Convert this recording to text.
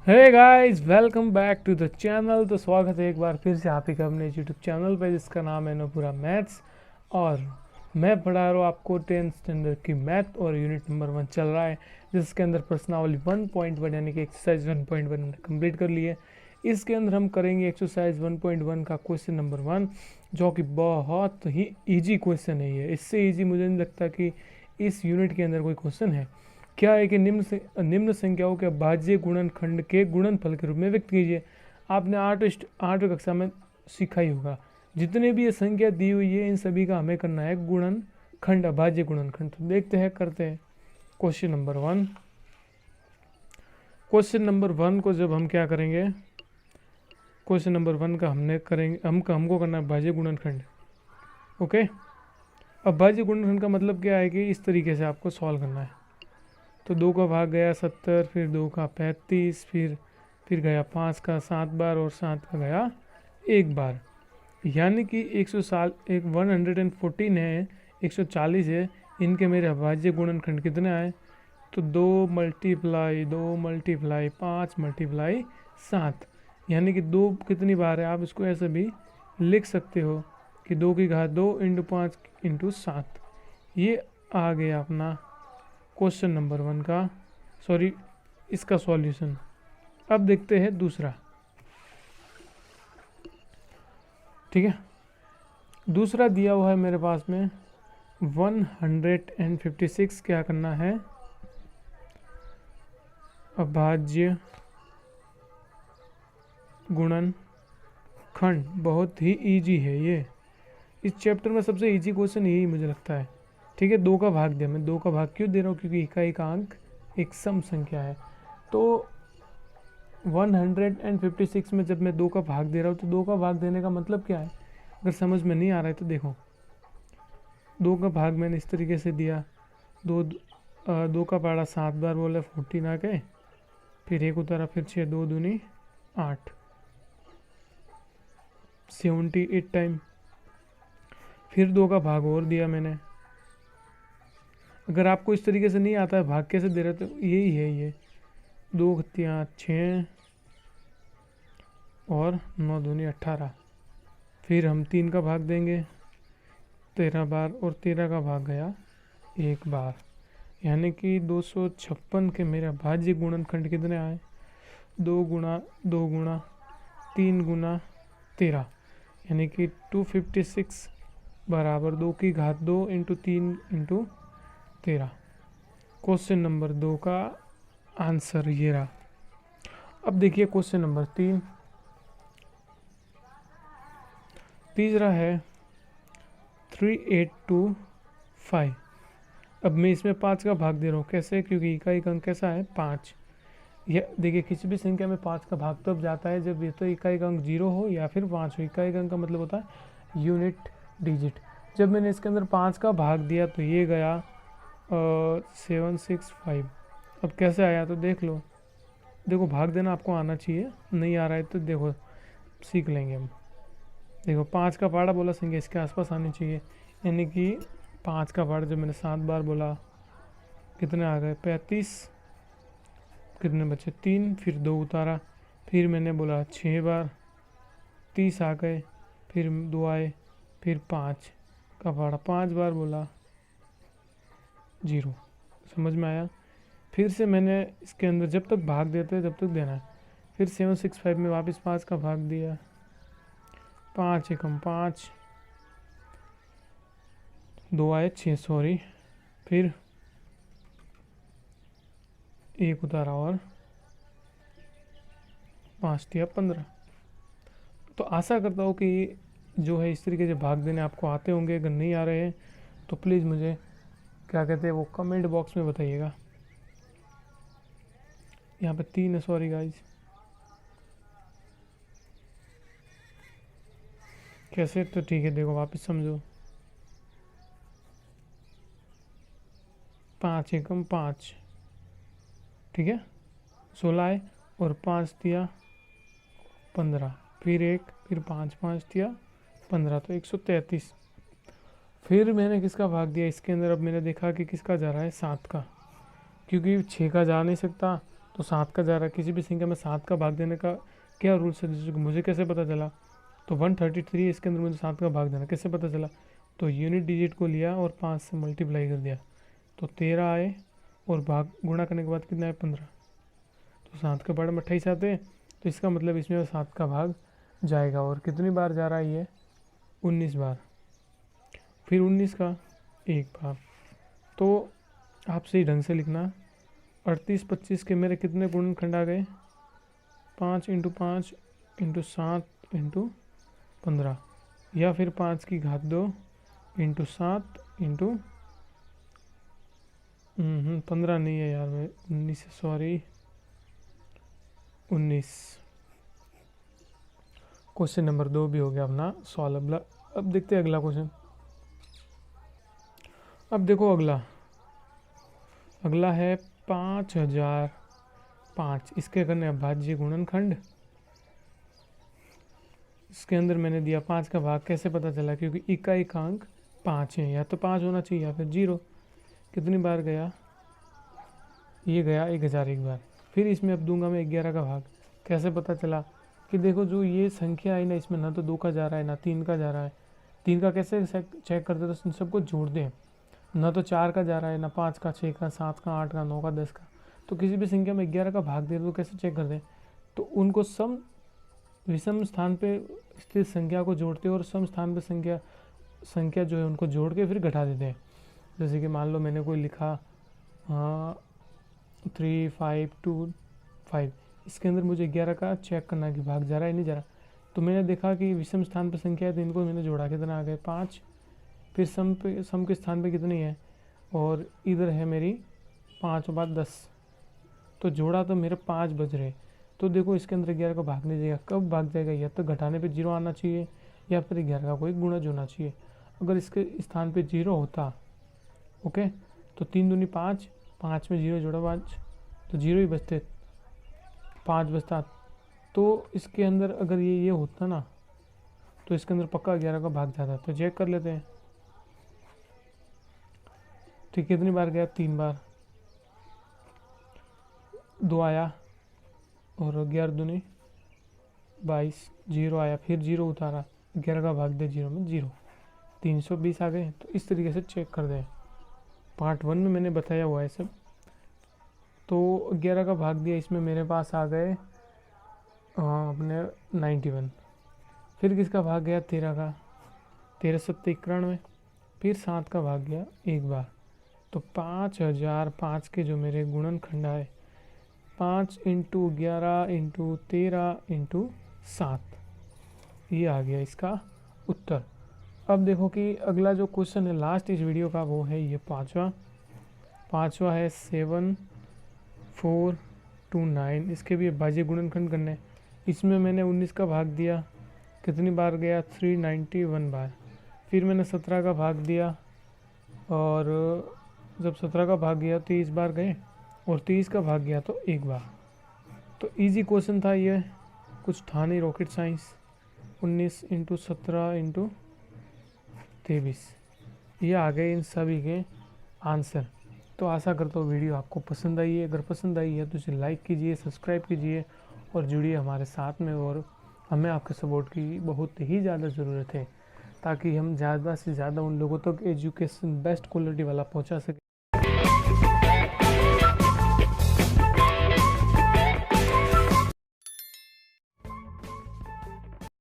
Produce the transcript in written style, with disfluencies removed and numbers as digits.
Hey guys, welcome back to the channel. तो स्वागत है एक बार फिर से आप ही का अपने यूट्यूब चैनल पे जिसका नाम है नोपुरा मैथ्स। और मैं पढ़ा रहा हूँ आपको 10th स्टैंडर्ड की मैथ और यूनिट नंबर 1 चल रहा है, जिसके अंदर प्रश्नावली 1.1 यानी कि एक्सरसाइज 1.1 हमने कंप्लीट कर ली है। इसके अंदर हम करेंगे एक्सरसाइज 1.1 का क्वेश्चन नंबर 1, जो कि बहुत ही ईजी क्वेश्चन है। ये इससे ईजी मुझे नहीं लगता कि इस यूनिट के अंदर कोई क्वेश्चन है। क्या है कि निम्न संख्याओं के भाज्य गुणनखंड के गुणनफल के रूप में व्यक्त कीजिए। आपने आठवीं कक्षा में सीखा ही होगा, जितने भी ये संख्या दी हुई है इन सभी का हमें करना है गुणनखंड, अभाज्य गुणनखंड। तो देखते हैं, करते हैं क्वेश्चन नंबर 1। क्वेश्चन नंबर 1 को जब हम क्या करेंगे, क्वेश्चन नंबर 1 का हमने करेंगे हमको करना है भाज्य गुणनखंड। ओके, अब भाज्य गुणनखंड का मतलब क्या है कि इस तरीके से आपको सॉल्व करना है। तो 2 का भाग गया 70, फिर 2 का 35, फिर गया 5 का 7 बार और 7 का गया 1 बार। यानी कि 114 है, 140 है। इनके मेरे अभाज्य गुणनखंड कितने आए? तो 2 मल्टीप्लाई 5 मल्टीप्लाई 7, यानी कि 2 कितनी बार है, आप इसको ऐसे भी लिख सकते हो कि 2 की घात 2 इंटू 5 इंटू 7। ये आ गया अपना क्वेश्चन नंबर 1 का, सॉरी, इसका सॉल्यूशन। अब देखते हैं दूसरा। ठीक है, दूसरा दिया हुआ है मेरे पास में 156। क्या करना है? अभाज्य गुणनखंड। बहुत ही इजी है ये, इस चैप्टर में सबसे इजी क्वेश्चन यही मुझे लगता है। ठीक है, 2 का भाग दिया। मैं 2 का भाग क्यों दे रहा हूँ? क्योंकि इकाई का अंक एक सम संख्या है। तो 156 में जब मैं 2 का भाग दे रहा हूँ तो 2 का भाग देने का मतलब क्या है? अगर समझ में नहीं आ रहा है तो देखो, 2 का भाग मैंने इस तरीके से दिया। 2 का पारा 7 बार बोले 14 आ गए, फिर 1 उतारा, फिर 6, 2 दूनी 8, 78 टाइम। फिर 2 का भाग और दिया मैंने। अगर आपको इस तरीके से नहीं आता है भाग कैसे दे रहे तो यही है, ये 2 गत्तियाँ 6 और 9 दूनी 18। फिर हम 3 का भाग देंगे 13 बार और 13 का भाग गया 1 बार। यानी कि 256 के मेरे भाज्य गुणनखंड कितने आए? 2 गुणा 2 गुणा 3 गुणा 13, यानी कि 256 बराबर 2 की घात 2 इंटू 3 इंटू 13। क्वेश्चन नंबर 2 का आंसर ये रहा। अब देखिए क्वेश्चन नंबर 3। तीसरा है 3825। अब मैं इसमें 5 का भाग दे रहा हूँ। कैसे? क्योंकि इकाई का अंक कैसा है? 5। यह देखिए, किसी भी संख्या में 5 का भाग तब जाता है जब ये तो इकाई का अंक 0 हो या फिर 5 हो। इकाई का अंक का मतलब होता है यूनिट डिजिट। जब मैंने इसके अंदर 5 का भाग दिया तो ये गया 765। अब कैसे आया तो देख लो। देखो, भाग देना आपको आना चाहिए, नहीं आ रहा है तो देखो सीख लेंगे हम। देखो, 5 का पाड़ा बोला संख्या इसके आसपास आनी चाहिए, यानी कि 5 का पाड़ा जब मैंने 7 बार बोला कितने आ गए? 35। कितने बचे? 3। फिर 2 उतारा, फिर मैंने बोला 6 बार, 30 आ गए। फिर 2 आए, फिर 5 का पाड़ा 5 बार बोला 0। समझ में आया? फिर से मैंने इसके अंदर जब तक भाग देते हैं तब तक देना है। फिर 765 में वापस 5 का भाग दिया, 5 एकम 5, 2 आए 6, सॉरी। फिर 1 उतारा और 5 दिया 15। तो आशा करता हूँ कि जो है इस तरीके से भाग देने आपको आते होंगे। अगर नहीं आ रहे हैं तो प्लीज़ मुझे क्या कहते हैं वो कमेंट बॉक्स में बताइएगा। यहाँ पे 3 है, सॉरी गाइज। कैसे? तो ठीक है, देखो वापस समझो। 5 एकम 5, ठीक है, 16 आए और 5 दिया 15, फिर 1, फिर 5, 5 दिया 15, तो 133। फिर मैंने किसका भाग दिया इसके अंदर? अब मैंने देखा कि किसका जा रहा है? 7 का, क्योंकि 6 का जा नहीं सकता तो 7 का जा रहा है। किसी भी संख्या में 7 का भाग देने का क्या रूल्स है, जैसे कि मुझे कैसे पता चला, तो 133 इसके अंदर मुझे 7 का भाग देना कैसे पता चला, तो यूनिट डिजिट को लिया और 5 से मल्टीप्लाई कर दिया तो 13 आए, और भाग गुणा करने के बाद कितना है 15। तो 7 के बड़े में 28 आते हैं, तो इसका मतलब इसमें 7 का भाग जाएगा। और कितनी बार जा रहा है ये, 19 बार। फिर 19 का एक बार। तो आप सही ढंग से लिखना, 38 25 के मेरे कितने गुणनखंड आ गए, 5 × 5 × 7 × 15, या फिर 5 की घात 2 × 7 × 15 नहीं है यार, मैं 19 सॉरी 19। क्वेश्चन नंबर 2 भी हो गया अपना सॉल्व। अब देखते हैं अगला क्वेश्चन। अब देखो अगला है 5005। इसके करने अभाज्य गुणनखंड। इसके अंदर मैंने दिया 5 का भाग। कैसे पता चला, क्योंकि इकांक 5 है, या तो 5 होना चाहिए या फिर 0। कितनी बार गया, ये गया 1001 बार। फिर इसमें अब दूंगा मैं 11 का भाग। कैसे पता चला कि देखो जो ये संख्या है ना, इसमें ना तो 2 का जा रहा है ना 3 का जा रहा है। 3 का कैसे चेक करते, तो इन सबको जोड़ दें। ना तो 4 का जा रहा है, ना 5 का, 6 का, 7 का, 8 का, 9 का, 10 का। तो किसी भी संख्या में 11 का भाग दे तो कैसे चेक कर दें, तो उनको विषम स्थान पे स्थित संख्या को जोड़ते हैं और सम स्थान पे संख्या जो है उनको जोड़ के फिर घटा देते हैं। जैसे कि मान लो मैंने कोई लिखा 3525, इसके अंदर मुझे 11 का चेक करना कि भाग जा रहा है नहीं जा रहा। तो मैंने देखा कि विषम स्थान पर संख्या है, तो इनको मैंने जोड़ा, कितना आ गए 5। फिर सम के स्थान पे कितनी है, और इधर है मेरी 5 और 10, तो जोड़ा तो मेरे 5 बज रहे। तो देखो इसके अंदर 11 का भाग नहीं जाएगा। कब भाग जाएगा, या तो घटाने पे 0 आना चाहिए, या फिर 11 का कोई गुणज होना चाहिए। अगर इसके स्थान पे 0 होता, ओके, तो 3 दूनी 5, 5 में 0 जोड़ा 5, तो 0 ही बचते, 5 बचता। तो इसके अंदर अगर ये होता ना, तो इसके अंदर पक्का 11 का भाग जाता। तो चेक कर लेते हैं। ठीक, कितनी बार गया, 3 बार। 2 आया, और 11 दूनी 22, 0 आया, फिर 0 उतारा, 11 का भाग दे 0 में 0, 320 आ गए। तो इस तरीके से चेक कर दें। पार्ट 1 में मैंने बताया हुआ है सब। तो 11 का भाग दिया, इसमें मेरे पास आ गए अपने 91। फिर किसका भाग गया, 13 का, 13 7 91। फिर 7 का भाग गया एक बार। तो 5005 के जो मेरे गुणनखंड आए, 5 × 11 × 13 × 7, ये आ गया इसका उत्तर। अब देखो कि अगला जो क्वेश्चन है लास्ट इस वीडियो का, वो है ये पाँचवा है 7429। इसके भी अभाज्य गुणनखंड करने हैं। इसमें मैंने 19 का भाग दिया, कितनी बार गया, 391 बार। फिर मैंने 17 का भाग दिया, और जब 17 का भाग गया 30 बार गए, और 30 का भाग गया तो एक बार। तो इजी क्वेश्चन था ये, कुछ था नहीं रॉकेट साइंस। 19 × 17 × 23, ये आ गए इन सभी के आंसर। तो आशा करता हूँ वीडियो आपको पसंद आई है। अगर पसंद आई है तो इसे लाइक कीजिए, सब्सक्राइब कीजिए और जुड़िए हमारे साथ में। और हमें आपके सपोर्ट की बहुत ही ज़्यादा ज़रूरत है, ताकि हम ज़्यादा से ज़्यादा उन लोगों तक एजुकेशन बेस्ट क्वालिटी वाला पहुँचा सकें।